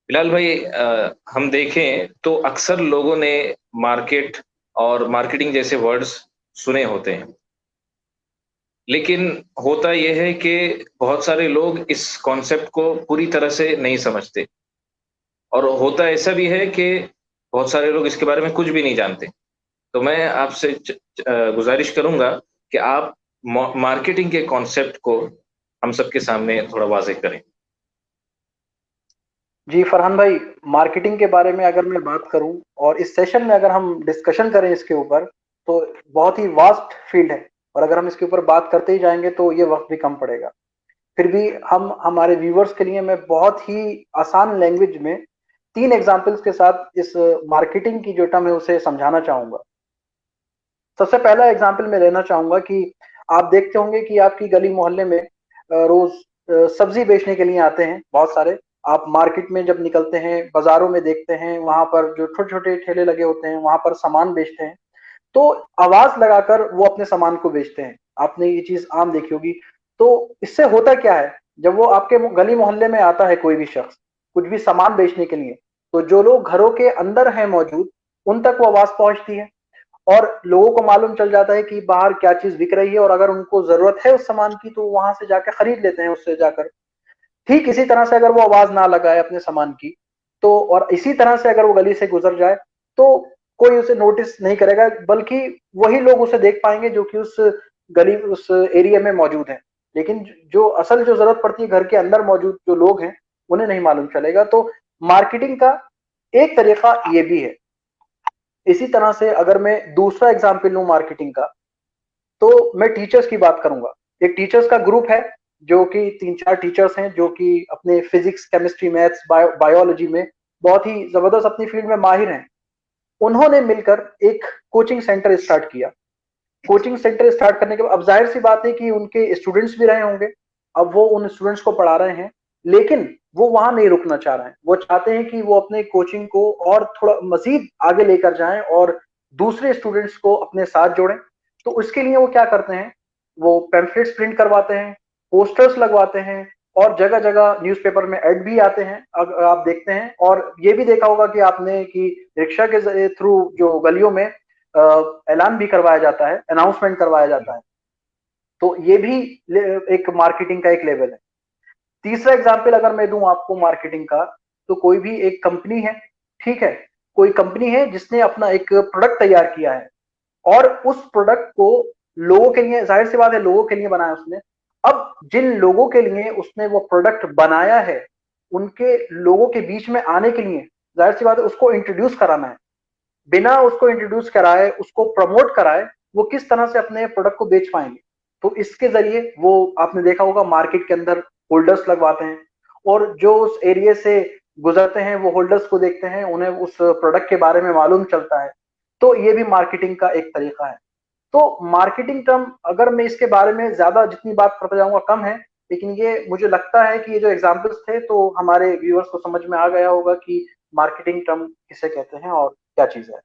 बिलाल भाई, हम देखें तो अक्सर लोगों ने मार्केट और मार्केटिंग जैसे वर्ड्स सुने होते हैं, लेकिन होता यह है कि बहुत सारे लोग इस कॉन्सेप्ट को पूरी तरह से नहीं समझते और होता ऐसा भी है कि बहुत सारे लोग इसके बारे में कुछ भी नहीं जानते। तो मैं आपसे गुजारिश करूंगा कि आप मार्केटिंग के कॉन्सेप्ट को हम सबके सामने थोड़ा वाज़ेह करें। जी फरहान भाई, मार्केटिंग के बारे में अगर मैं बात करूं और इस सेशन में अगर हम डिस्कशन करें इसके ऊपर, तो बहुत ही वास्ट फील्ड है। और अगर हम इसके ऊपर बात करते ही जाएंगे तो ये वक्त भी कम पड़ेगा। फिर भी हम हमारे व्यूवर्स के लिए मैं बहुत ही आसान लैंग्वेज में 3 एग्जाम्पल्स के साथ इस मार्केटिंग की जो टर्म है उसे समझाना चाहूंगा। सबसे पहला एग्जाम्पल मैं लेना चाहूंगा कि आप देखते होंगे कि आपकी गली मोहल्ले में रोज सब्जी बेचने के लिए आते हैं बहुत सारे। आप मार्केट में जब निकलते हैं, बाजारों में देखते हैं, वहां पर जो छोटे छोटे ठेले लगे होते हैं वहां पर सामान बेचते हैं। तो आवाज लगाकर वो अपने सामान को बेचते हैं। आपने ये चीज आम देखी होगी। तो इससे होता क्या है, जब वो आपके गली मोहल्ले में आता है कोई भी शख्स कुछ भी सामान बेचने के लिए, तो जो लोग घरों के अंदर हैं मौजूद, उन तक वो आवाज पहुंचती है और लोगों को मालूम चल जाता है कि बाहर क्या चीज बिक रही है, और अगर उनको जरूरत है उस सामान की तो वहां से जाकर खरीद लेते हैं उससे जाकर। ठीक इसी तरह से अगर वो आवाज ना लगाए अपने सामान की, तो और इसी तरह से अगर वो गली से गुजर जाए, तो कोई उसे नोटिस नहीं करेगा, बल्कि वही लोग उसे देख पाएंगे जो कि उस गली उस एरिया में मौजूद हैं। लेकिन जो असल जो जरूरत पड़ती है घर के अंदर मौजूद जो लोग हैं, उन्हें नहीं मालूम चलेगा। तो मार्केटिंग का एक तरीका ये भी है। इसी तरह से अगर मैं दूसरा एग्जाम्पल लूं मार्केटिंग का, तो मैं टीचर्स की बात करूंगा। एक टीचर्स का ग्रुप है जो कि 3-4 टीचर्स हैं जो कि अपने फिजिक्स, केमिस्ट्री, मैथ्स, बायोलॉजी में बहुत ही जबरदस्त अपनी फील्ड में माहिर हैं। उन्होंने मिलकर एक कोचिंग सेंटर स्टार्ट किया। कोचिंग सेंटर स्टार्ट करने के बाद अब जाहिर सी बात है कि उनके स्टूडेंट्स भी रहे होंगे। अब वो उन स्टूडेंट्स को पढ़ा रहे हैं, लेकिन वो वहां नहीं रुकना चाह रहे हैं। वो चाहते हैं कि वो अपने कोचिंग को और थोड़ा मजीद आगे लेकर जाएं और दूसरे स्टूडेंट्स को अपने साथ जोड़ें। तो उसके लिए वो क्या करते हैं, वो पैम्फलेट्स प्रिंट करवाते हैं, पोस्टर्स लगवाते हैं, और जगह जगह न्यूज़पेपर में ऐड भी आते हैं। अगर आप देखते हैं, और ये भी देखा होगा कि आपने कि रिक्शा के थ्रू जो गलियों में ऐलान भी करवाया जाता है, अनाउंसमेंट करवाया जाता है। तो ये भी एक मार्केटिंग का एक लेवल है। तीसरा एग्जाम्पल अगर मैं दूं आपको मार्केटिंग का, तो कोई भी एक कंपनी है, ठीक है, कोई कंपनी है जिसने अपना एक प्रोडक्ट तैयार किया है, और उस प्रोडक्ट को लोगों के लिए, जाहिर सी बात है लोगों के लिए बनाया उसने। अब जिन लोगों के लिए उसने वो प्रोडक्ट बनाया है, उनके लोगों के बीच में आने के लिए जाहिर सी बात है उसको इंट्रोड्यूस कराना है। बिना उसको इंट्रोड्यूस कराए, उसको प्रमोट कराए, वो किस तरह से अपने प्रोडक्ट को बेच पाएंगे। तो इसके जरिए वो, आपने देखा होगा मार्केट के अंदर होल्डर्स लगवाते हैं, और जो उस एरिया से गुजरते हैं वो होल्डर्स को देखते हैं, उन्हें उस प्रोडक्ट के बारे में मालूम चलता है। तो ये भी मार्केटिंग का एक तरीका है। तो मार्केटिंग टर्म, अगर मैं इसके बारे में ज्यादा जितनी बात करता जाऊंगा कम है, लेकिन ये मुझे लगता है कि ये जो एग्जांपल्स थे तो हमारे व्यूअर्स को समझ में आ गया होगा कि मार्केटिंग टर्म किसे कहते हैं और क्या चीज है।